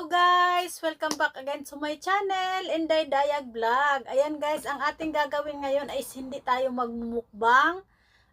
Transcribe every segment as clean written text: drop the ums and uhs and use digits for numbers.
Hello guys! Welcome back again to my channel, Inday Dayag Vlog. Ayan guys, ang ating gagawin ngayon ay hindi tayo magmumukbang.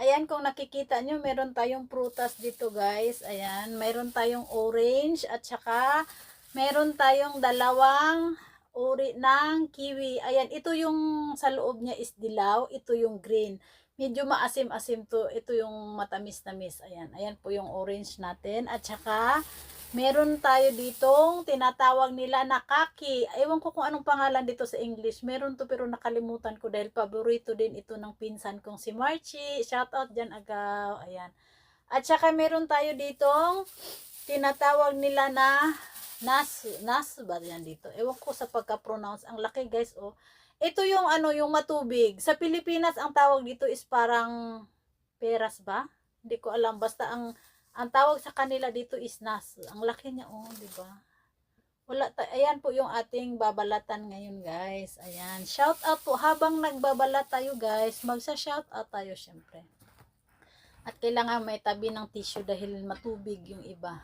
Ayan, kung nakikita nyo, meron tayong prutas dito guys. Ayan, meron tayong orange at saka meron tayong dalawang uri ng kiwi. Ayan, ito yung sa loob niya is dilaw, ito yung green. Medyo maasim-asim to, ito yung matamis-tamis. Ayan, ayan po yung orange natin at saka meron tayo ditong tinatawag nila na kaki. Ewan ko kung anong pangalan dito sa English. Meron to pero nakalimutan ko dahil paborito din ito ng pinsan kong si Marchie. Shout out dyan agaw. Ayan. At saka meron tayo ditong tinatawag nila na nas ba yan dito? Ewan ko sa pagka-pronounce. Ang laki guys oh. Ito yung ano, yung matubig. Sa Pilipinas ang tawag dito is parang peras ba? Hindi ko alam. Basta ang tawag sa kanila dito is nas. Ang laki niya oh, di ba? Ayan po yung ating babalatan ngayon, guys. Ayan. Shout out po habang nagbabalat tayo, guys. Magsa-shout out tayo syempre. At kailangan may tabi ng tissue dahil matubig yung iba.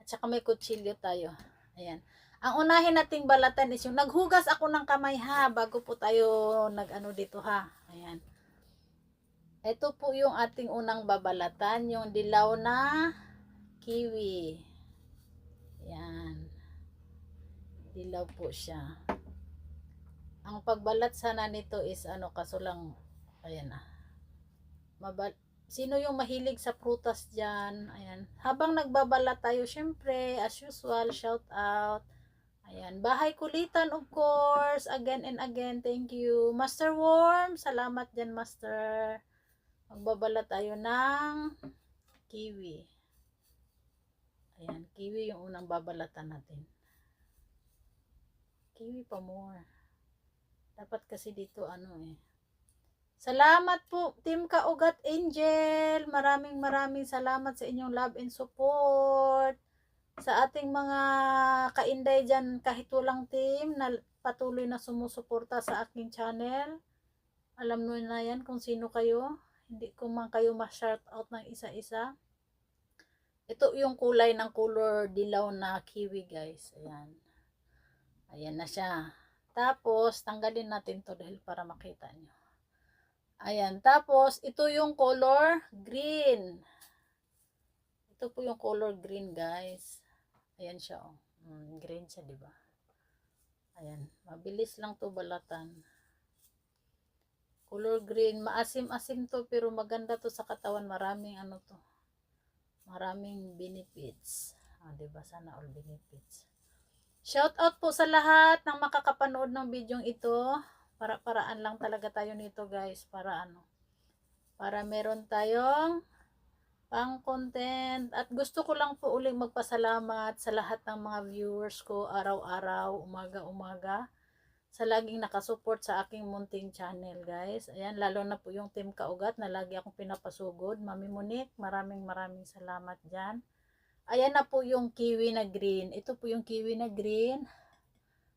At saka may kutsilyo tayo. Ayan. Ang unahin nating balatan is yung naghugas ako ng kamay ha bago po tayo nag-ano dito ha. Ayan. Ito po yung ating unang babalatan, yung dilaw na kiwi. Yan. Dilaw po siya. Ang pagbalat sana nito is ano, kaso lang, ayan na. Sino yung mahilig sa prutas dyan? Ayan. Habang nagbabalat tayo, syempre, as usual, shout out. Ayan. Bahay Kulitan, of course. Again and again, thank you. Master Worm, salamat dyan, Master. Magbabala tayo ng kiwi. Ayan, kiwi yung unang babalatan natin. Kiwi pa more. Dapat kasi dito ano eh. Salamat po, Team Kaugat Angel. Maraming salamat sa inyong love and support. Sa ating mga kainday dyan, kahit walang team, na patuloy na sumusuporta sa aking channel. Alam nyo na yan kung sino kayo. Hindi ko man kayo ma-shout out ng isa-isa. Ito yung kulay ng color dilaw na kiwi guys. Ayan. Ayan na siya. Tapos, tanggalin natin to dahil para makita nyo. Ayan. Tapos, ito yung color green. Ito po yung color green guys. Ayan siya oh. Green siya diba? Ayan. Mabilis lang to balatan. Color green, maasim-asim to pero maganda to sa katawan, maraming ano to. Maraming benefits. Diba? Sana all benefits. Shout out po sa lahat ng makakapanood ng bidyong ito. Paraan lang talaga tayo nito, guys, para ano? Para meron tayong pang content. At gusto ko lang po uling magpasalamat sa lahat ng mga viewers ko araw-araw, umaga-umaga, sa laging nakasupport sa aking munting channel guys. Ayan, lalo na po yung Team Kaugat na lagi akong pinapasugod. Mami Monique, maraming salamat dyan. Ayan na po yung kiwi na green. Ito po yung kiwi na green.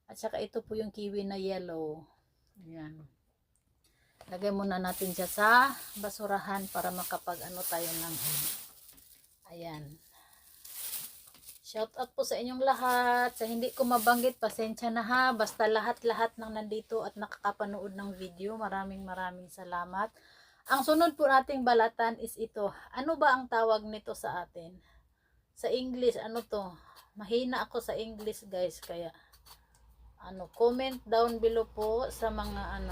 At saka ito po yung kiwi na yellow. Ayan. Lagay muna natin siya sa basurahan para makapag ano tayo ng ayan. Shout out po sa inyong lahat. Sa hindi ko mabanggit, pasensya na ha. Basta lahat-lahat ng nandito at nakakapanood ng video. Maraming salamat. Ang sunod po nating balatan is ito. Ano ba ang tawag nito sa atin? Sa English, ano to? Mahina ako sa English guys. Kaya, comment down below po sa mga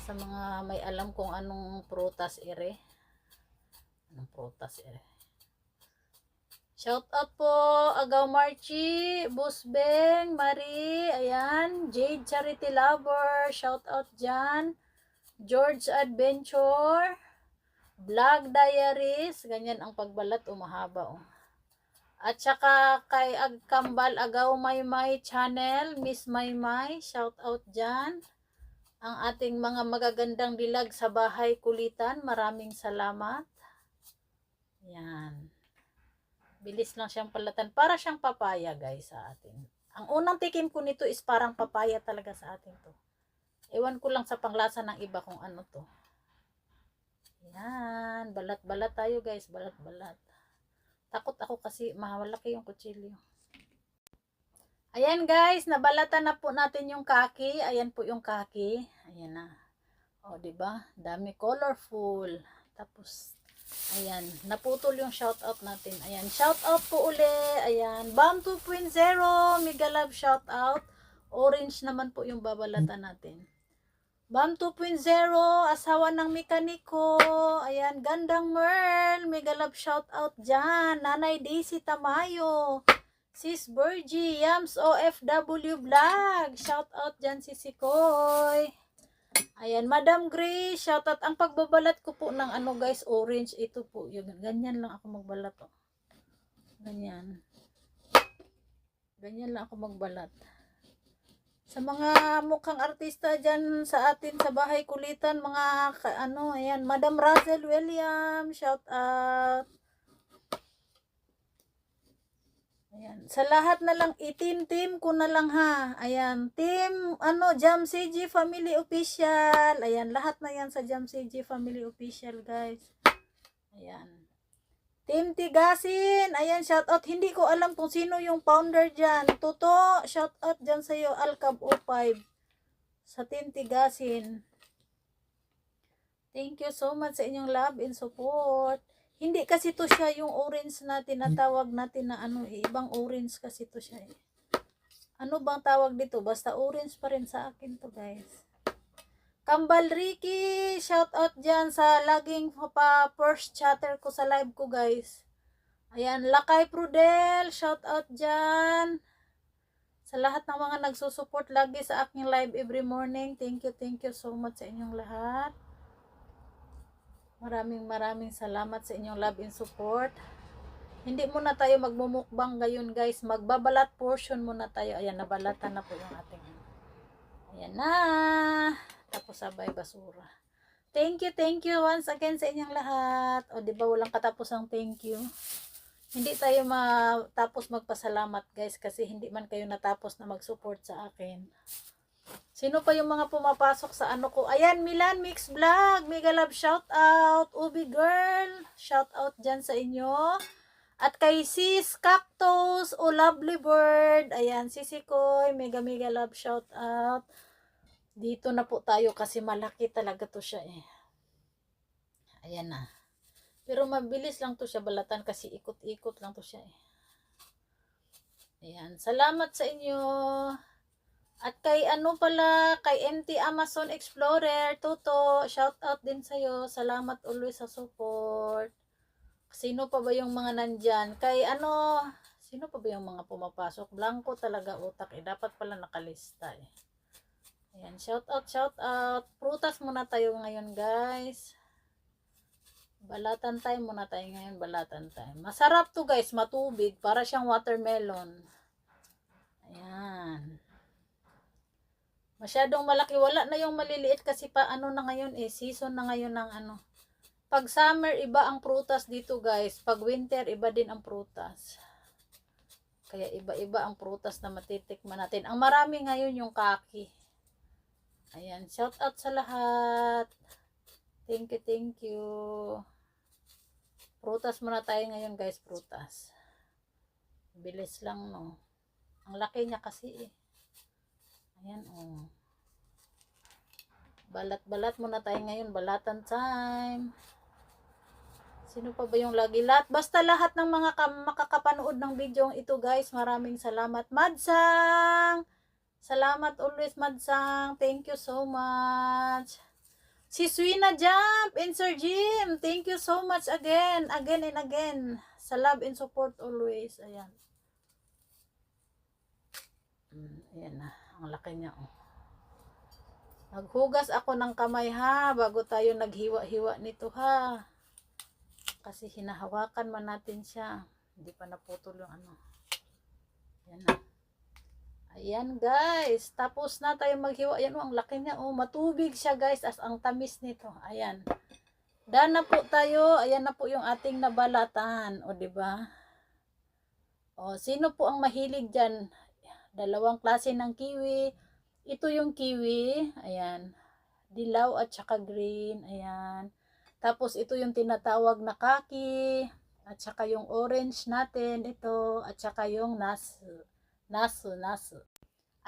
sa mga may alam kung anong prutas ere. Anong prutas ere? Shout out po, Agaw Marchie, Busbeng, Marie, ayan, Jade Charity Lover, shout out dyan, George Adventure, Vlog Diaries, ganyan ang pagbalat, umahaba oh. At saka kay Agkambal Agaw Maymay channel, Miss Maymay, shout out dyan, ang ating mga magagandang dilag sa Bahay Kulitan, maraming salamat, yan. Bilis lang siyang palatan. Para siyang papaya guys sa atin. Ang unang tikim ko nito is parang papaya talaga sa atin to. Ewan ko lang sa panglasa ng iba kung ano to. Yan. Balat-balat tayo guys. Balat-balat. Takot ako kasi malaki yung kutsilyo. Ayan guys, nabalatan na po natin yung kaki. Ayan po yung kaki. Ayan na. O, diba? Dami colorful. Tapos, ayan. Naputol yung shoutout natin. Ayan. Shoutout po uli. Ayan. Bam 2.0. Mega love shoutout. Orange naman po yung babalatan natin. Bam 2.0. Asawa ng mekaniko. Ayan. Gandang Merl. Mega love shoutout dyan. Nanay Daisy Tamayo. Sis Virgie, Yams OFW Vlog. Shout out dyan si Sikoy. Ayan, Madam Grace, shout out. Ang pagbabalat ko po ng ano guys, orange. Ito po, yun. Ganyan lang ako magbalat. Oh. Ganyan. Ganyan lang ako magbalat. Sa mga mukhang artista dyan sa atin sa bahay kulitan, mga ano, ayan, Madam Razel Williams, shout out. Ayan. Sa lahat na lang, team ko na lang ha. Ayan. Team, Jam CG Family Official. Ayan. Lahat na yan sa Jam CG Family Official, guys. Ayan. Team Tigasin. Ayan, shout out. Hindi ko alam kung sino yung founder dyan. Toto, shout out dyan sa'yo. Alcab 05. Sa Team Tigasin. Thank you so much sa inyong love and support. Hindi kasi to siya yung orange na tinatawag natin na ano, ibang orange kasi to siya eh. Ano bang tawag dito? Basta orange pa rin sa akin to guys. Kambal Ricky, shout out dyan sa laging pa first chatter ko sa live ko guys. Ayan, Lakay Prudel, shout out dyan. Sa lahat ng mga nagsusupport lagi sa aking live every morning. Thank you so much sa inyong lahat. Maraming salamat sa inyong love and support. Hindi muna tayo magmumukbang ngayon guys. Magbabalat portion muna tayo. Ayan, nabalatan na po yung ating. Ayan na. Tapos sabay basura. Thank you once again sa inyong lahat. O diba walang katapusang thank you. Hindi tayo matapos magpasalamat guys. Kasi hindi man kayo natapos na mag-support sa akin. Sino pa yung mga pumapasok sa ano ko? Ayan, Milan Mix Vlog. Mega love shout out. Ubi Girl. Shout out dyan sa inyo. At kay Sis Cactus o Lovely Bird. Ayan, Sisikoy. Mega love shout out. Dito na po tayo kasi malaki talaga to siya eh. Ayan na. Pero mabilis lang to siya balatan kasi ikot-ikot lang to siya eh. Ayan, salamat sa inyo. At kay kay MT Amazon Explorer, Toto, shout out din sa'yo. Salamat always sa support. Sino pa ba yung mga nandyan? Kay sino pa ba yung mga pumapasok? Blanco talaga utak eh. Dapat pala nakalista eh. Ayan, shout out. Prutas muna tayo ngayon guys. Balatan time muna tayo ngayon, balatan time. Masarap to guys, matubig. Para siyang watermelon. Ayan. Masyadong malaki. Wala na yung maliliit kasi pa na ngayon eh. Season na ngayon ng Pag summer, iba ang prutas dito guys. Pag winter, iba din ang prutas. Kaya iba-iba ang prutas na matitikman natin. Ang marami ngayon yung kaki. Ayan. Shout out sa lahat. Thank you. Prutas muna tayo ngayon guys. Prutas. Bilis lang no. Ang laki niya kasi eh. Ayan, oh. Balat-balat muna tayo ngayon. Balatan time. Sino pa ba yung lagi? Basta lahat ng mga makakapanood ng video ito, guys. Maraming salamat. Madsang! Salamat always, Madsang. Thank you so much. Si Swina Jump and Sir Jim. Thank you so much again. Again and again. Sa love and support always. Ayan. Ayan na. Ang laki niya oh. Naghugas ako ng kamay ha bago tayo naghiwa-hiwa nito ha. Kasi hinahawakan man natin siya. Hindi pa naputol yung Ayan na. Ayan guys. Tapos na tayo maghiwa. Ayan oh, ang laki niya oh. Matubig siya guys as ang tamis nito. Ayan. Daan na po tayo. Ayan na po yung ating nabalatan. O diba? O sino po ang mahilig dyan? Dalawang klase ng kiwi. Ito yung kiwi. Ayan. Dilaw at saka green. Ayan. Tapos ito yung tinatawag na kaki. At saka yung orange natin. Ito. At saka yung Naso.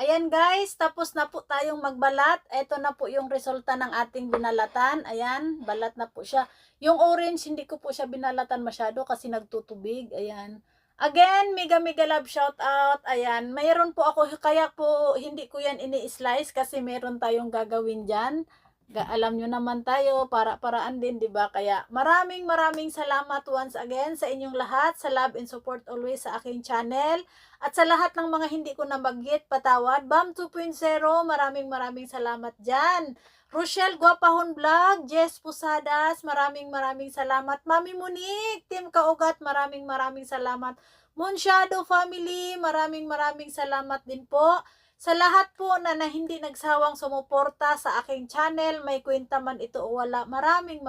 Ayan guys, tapos na po tayong magbalat. Ito na po yung resulta ng ating binalatan. Ayan, balat na po siya. Yung orange, hindi ko po siya binalatan masyado kasi nagtutubig. Ayan. Again, mega love shout out. Ayan, mayroon po ako, kaya po hindi ko yan ini-slice kasi meron tayong gagawin dyan. Alam nyo naman tayo, para-paraan din, di ba? Kaya maraming salamat once again sa inyong lahat, sa love and support always sa aking channel. At sa lahat ng mga hindi ko nabanggit, patawad. Bam 2.0, maraming salamat dyan. Rochelle Guapahon Vlog, Jess Pusadas, maraming salamat. Mami Monique, Team Kaugat, maraming salamat. Monsyado Family, maraming salamat din po. Sa lahat po na hindi nagsawang sumuporta sa aking channel, may kwenta man ito o wala, maraming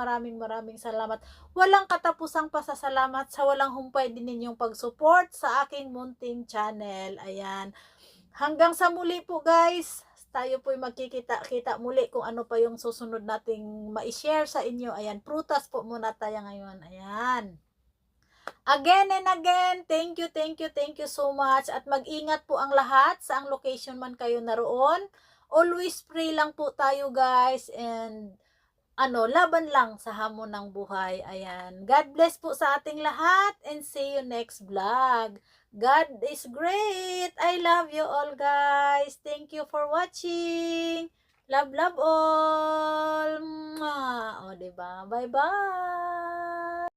salamat. Walang katapusang pasasalamat sa walang humpay din ninyong pag-support sa aking munting channel. Ayan. Hanggang sa muli po guys, tayo po'y magkikita-kita muli kung ano pa yung susunod nating ma-share sa inyo. Ayan, prutas po muna tayo ngayon. Ayan. Again and again, thank you so much. At mag-ingat po ang lahat sa ang location man kayo naroon. Always pray lang po tayo guys, and laban lang sa hamon ng buhay. Ayan. God bless po sa ating lahat and see you next vlog. God is great. I love you all guys. Thank you for watching. Love all. Mwah. O, diba? Bye-bye.